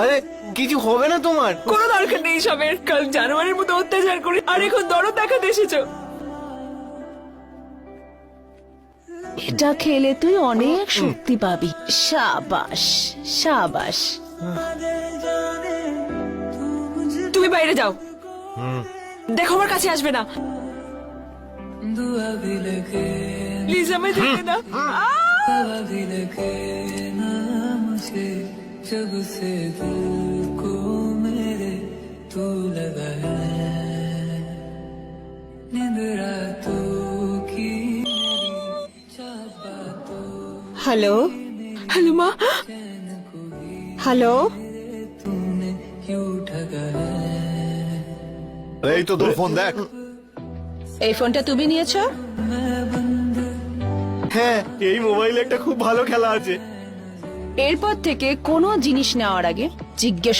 আরে কিছু হবে না তোমার? কোনো দরকার নেই সবের। কাল জানোয়ারের মতো অত্যাচার করে আর এখন দরদ দেখাতে এসেছো। এটা খেলে তুই অনেক শক্তি পাবি। সাবাস সাবাস। তুমি বাইরে যাও, দেখো আমার কাছে আসবে না। প্লিজ আমায় যেতে দাও। जब से दिल को मेरे तू लगा है नींद रातों की হ্যালো হ্যালো মা। হ্যালো, तूने क्यों ठगा है এই তো তোর ফোন দেখ। এই ফোনটা তুমি নিয়েছো? হ্যাঁ, এই মোবাইলে একটা খুব ভালো খেলা আছে। এরপর থেকে কোনো জিনিস নেওয়ার আগে জিজ্ঞেস